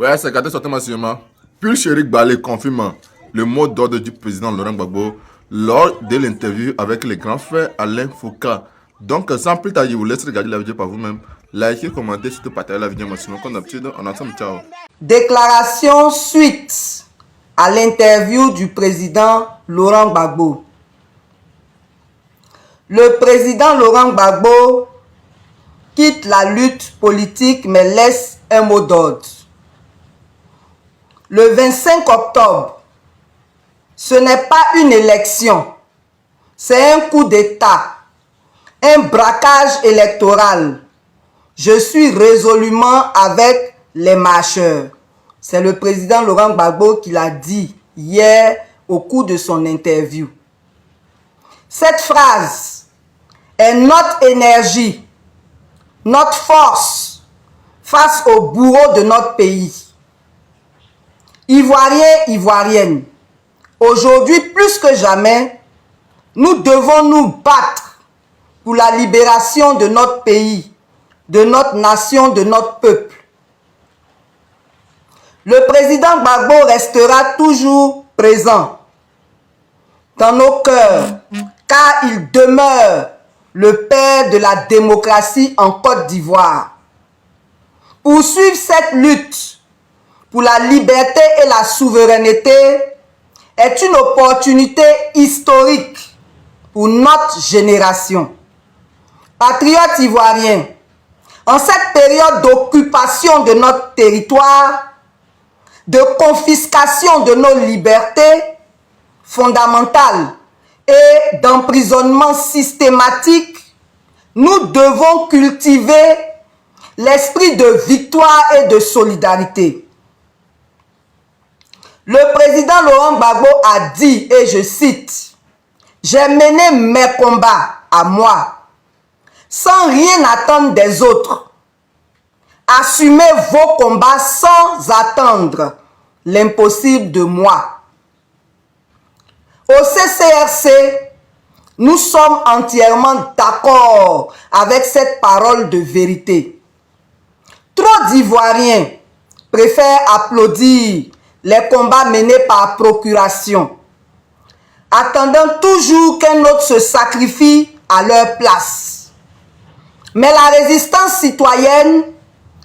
Ouais, c'est gâté certainement sûrement. Puis Chéric Balé confirme le mot d'ordre du président Laurent Gbagbo lors de l'interview avec les grands frères Alain Foucault. Donc, sans plus tarder, je vous laisse regarder la vidéo par vous-même. Likez, commentez, surtout partagez la vidéo maximum. Comme d'habitude, on ensemble, ciao. Déclaration suite à l'interview du président Laurent Gbagbo. Le président Laurent Gbagbo quitte la lutte politique mais laisse un mot d'ordre. Le 25 octobre, ce n'est pas une élection, c'est un coup d'État, un braquage électoral. Je suis résolument avec les marcheurs. C'est le président Laurent Gbagbo qui l'a dit hier au cours de son interview. Cette phrase est notre énergie, notre force face au bourreau de notre pays. Ivoiriens, Ivoiriennes, aujourd'hui plus que jamais, nous devons nous battre pour la libération de notre pays, de notre nation, de notre peuple. Le président Gbagbo restera toujours présent dans nos cœurs, car il demeure le père de la démocratie en Côte d'Ivoire. Poursuivre cette lutte pour la liberté et la souveraineté est une opportunité historique pour notre génération. Patriotes ivoiriens, en cette période d'occupation de notre territoire, de confiscation de nos libertés fondamentales et d'emprisonnement systématique, nous devons cultiver l'esprit de victoire et de solidarité. Le président Laurent Gbagbo a dit, et je cite, « J'ai mené mes combats à moi, sans rien attendre des autres. Assumez vos combats sans attendre l'impossible de moi. » Au CCRC, nous sommes entièrement d'accord avec cette parole de vérité. Trop d'Ivoiriens préfèrent applaudir les combats menés par procuration, attendant toujours qu'un autre se sacrifie à leur place. Mais la résistance citoyenne,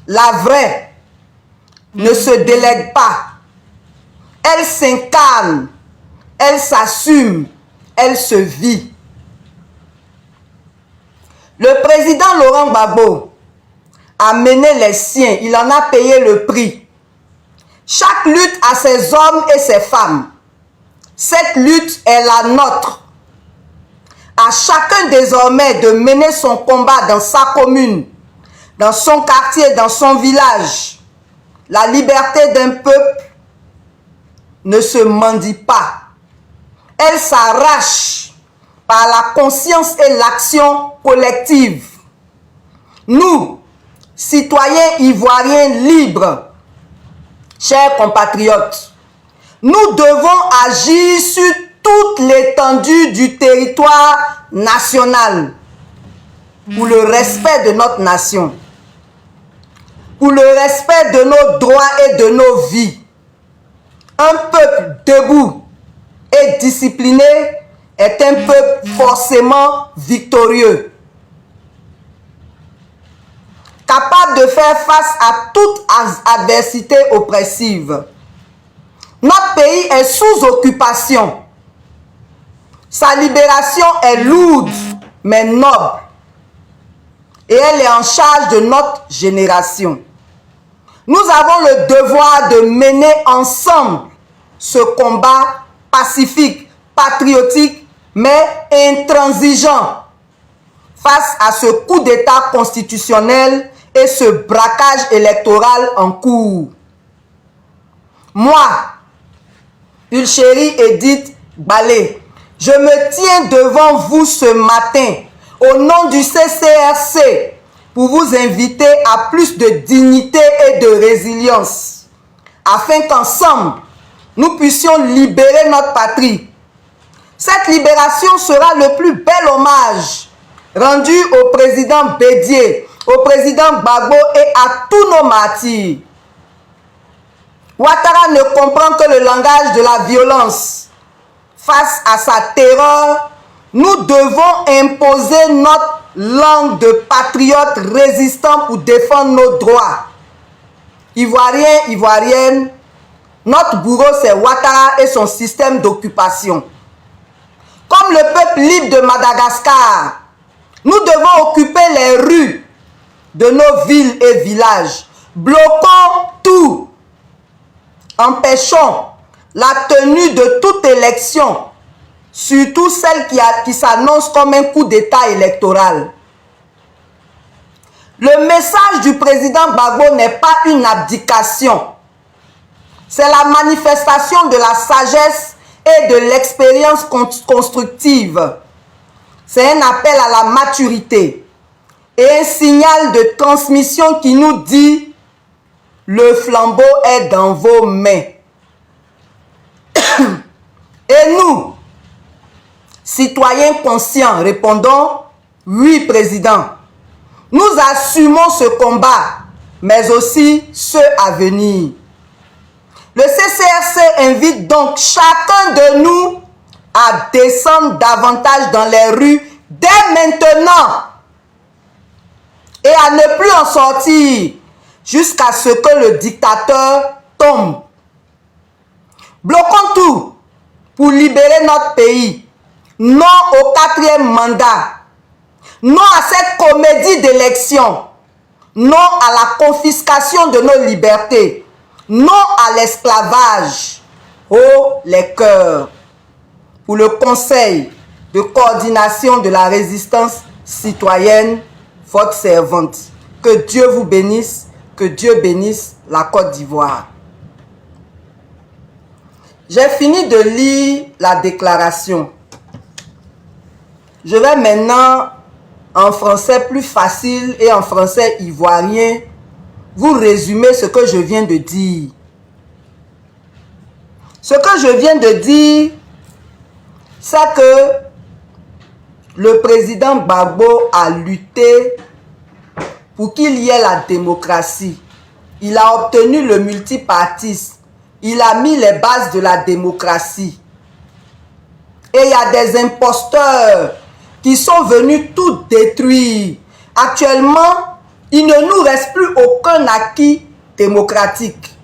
la vraie, ne se délègue pas. Elle s'incarne, elle s'assume, elle se vit. Le président Laurent Gbagbo a mené les siens, il en a payé le prix. Chaque lutte a ses hommes et ses femmes. Cette lutte est la nôtre. À chacun désormais de mener son combat dans sa commune, dans son quartier, dans son village. La liberté d'un peuple ne se mendie pas. Elle s'arrache par la conscience et l'action collective. Nous, citoyens ivoiriens libres, chers compatriotes, nous devons agir sur toute l'étendue du territoire national pour le respect de notre nation, pour le respect de nos droits et de nos vies. Un peuple debout et discipliné est un peuple forcément victorieux, capable de faire face à toute adversité oppressive. Notre pays est sous occupation. Sa libération est lourde, mais noble. Et elle est en charge de notre génération. Nous avons le devoir de mener ensemble ce combat pacifique, patriotique, mais intransigeant face à ce coup d'État constitutionnel et ce braquage électoral en cours. Moi, Pulchérie Edith Balé, je me tiens devant vous ce matin au nom du CCRC pour vous inviter à plus de dignité et de résilience afin qu'ensemble nous puissions libérer notre patrie. Cette libération sera le plus bel hommage rendu au président Bédié, au président Gbagbo et à tous nos martyrs. Ouattara ne comprend que le langage de la violence. Face à sa terreur, nous devons imposer notre langue de patriotes résistants pour défendre nos droits. Ivoiriens, Ivoiriennes, notre bourreau c'est Ouattara et son système d'occupation. Comme le peuple libre de Madagascar, nous devons occuper les rues de nos villes et villages. Bloquons tout. Empêchons la tenue de toute élection, surtout celle qui s'annonce comme un coup d'État électoral. Le message du président Gbagbo n'est pas une abdication. C'est la manifestation de la sagesse et de l'expérience constructive. C'est un appel à la maturité et un signal de transmission qui nous dit « Le flambeau est dans vos mains ». Et nous, citoyens conscients, répondons « Oui, président ». Nous assumons ce combat, mais aussi ceux à venir. Le CCRC invite donc chacun de nous à descendre davantage dans les rues dès maintenant et à ne plus en sortir jusqu'à ce que le dictateur tombe. Bloquons tout pour libérer notre pays. Non au 4e mandat. Non à cette comédie d'élection. Non à la confiscation de nos libertés. Non à l'esclavage. Haut les cœurs. Pour le Conseil de coordination de la résistance citoyenne, votre servante. Que Dieu vous bénisse, que Dieu bénisse la Côte d'Ivoire. J'ai fini de lire la déclaration. Je vais maintenant, en français plus facile et en français ivoirien, vous résumer ce que je viens de dire. Ce que je viens de dire, c'est que le président Gbagbo a lutté pour qu'il y ait la démocratie. Il a obtenu le multipartisme. Il a mis les bases de la démocratie. Et il y a des imposteurs qui sont venus tout détruire. Actuellement, il ne nous reste plus aucun acquis démocratique.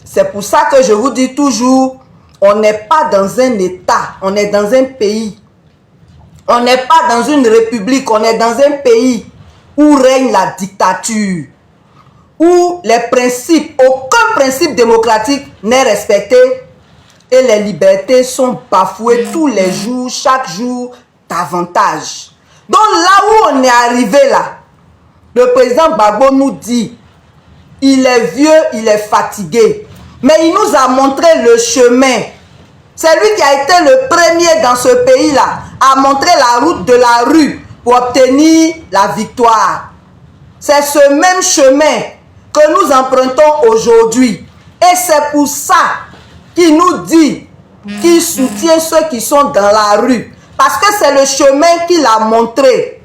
C'est pour ça que je vous dis toujours, on n'est pas dans un État, on est dans un pays. On n'est pas dans une république, on est dans un pays où règne la dictature, où les principes, aucun principe démocratique n'est respecté et les libertés sont bafouées tous les jours, chaque jour, davantage. Donc là où on est arrivé là, le président Gbagbo nous dit, il est vieux, il est fatigué, mais il nous a montré le chemin. C'est lui qui a été le premier dans ce pays-là à montrer la route de la rue pour obtenir la victoire. C'est ce même chemin que nous empruntons aujourd'hui. Et c'est pour ça qu'il nous dit qu'il soutient ceux qui sont dans la rue. Parce que c'est le chemin qu'il a montré.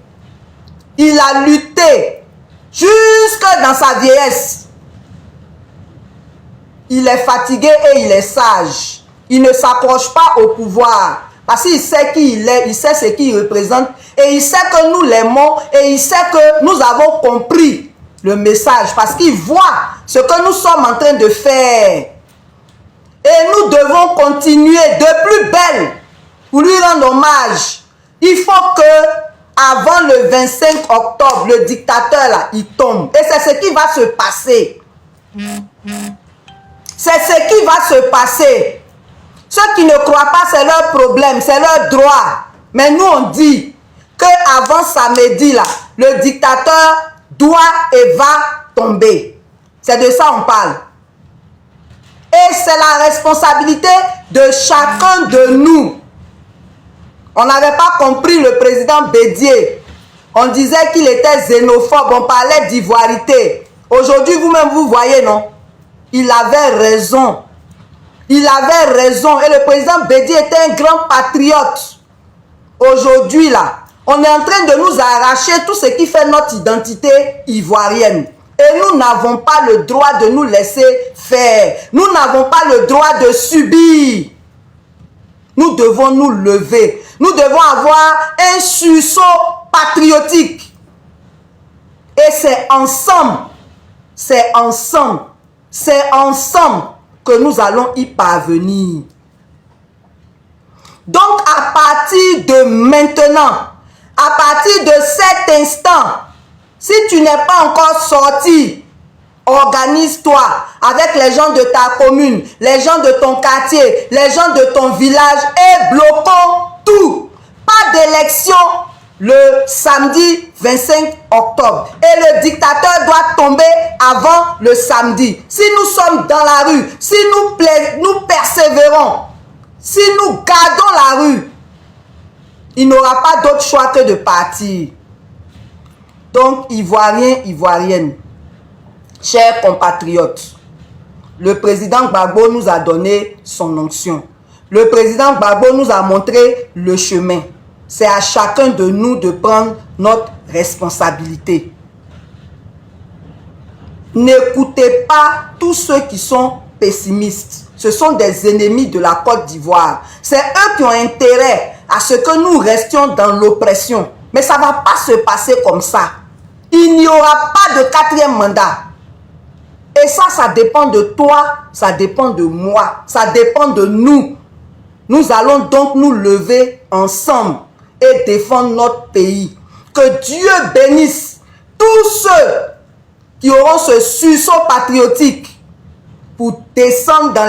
Il a lutté jusque dans sa vieillesse. Il est fatigué et il est sage. Il ne s'accroche pas au pouvoir. Parce qu'il sait qui il est, il sait ce qu'il représente. Et il sait que nous l'aimons. Et il sait que nous avons compris le message. Parce qu'il voit ce que nous sommes en train de faire. Et nous devons continuer de plus belle pour lui rendre hommage. Il faut que avant le 25 octobre, le dictateur là, il tombe. Et c'est ce qui va se passer. C'est ce qui va se passer. Ceux qui ne croient pas, c'est leur problème, c'est leur droit. Mais nous, on dit qu'avant samedi, là, le dictateur doit et va tomber. C'est de ça qu'on parle. Et c'est la responsabilité de chacun de nous. On n'avait pas compris le président Bédié. On disait qu'il était xénophobe, on parlait d'ivoirité. Aujourd'hui, vous-même, vous voyez, non? Il avait raison. Il avait raison. Et le président Bédié était un grand patriote. Aujourd'hui, là, on est en train de nous arracher tout ce qui fait notre identité ivoirienne. Et nous n'avons pas le droit de nous laisser faire. Nous n'avons pas le droit de subir. Nous devons nous lever. Nous devons avoir un sursaut patriotique. Et c'est ensemble que nous allons y parvenir. Donc à partir de maintenant, à partir de cet instant, si tu n'es pas encore sorti, organise-toi avec les gens de ta commune, les gens de ton quartier, les gens de ton village et bloquons tout. Pas d'élection le samedi 25 octobre. Et le dictateur doit tomber avant le samedi. Si nous sommes dans la rue, si nous persévérons, si nous gardons la rue, il n'aura pas d'autre choix que de partir. Donc, Ivoiriens, Ivoiriennes, chers compatriotes, le président Gbagbo nous a donné son onction. Le président Gbagbo nous a montré le chemin. C'est à chacun de nous de prendre notre responsabilité. N'écoutez pas tous ceux qui sont pessimistes. Ce sont des ennemis de la Côte d'Ivoire. C'est eux qui ont intérêt à ce que nous restions dans l'oppression. Mais ça ne va pas se passer comme ça. Il n'y aura pas de 4e mandat. Et ça dépend de toi, ça dépend de moi, ça dépend de nous. Nous allons donc nous lever ensemble et défendre notre pays. Que Dieu bénisse tous ceux qui auront ce sursaut patriotique pour descendre dans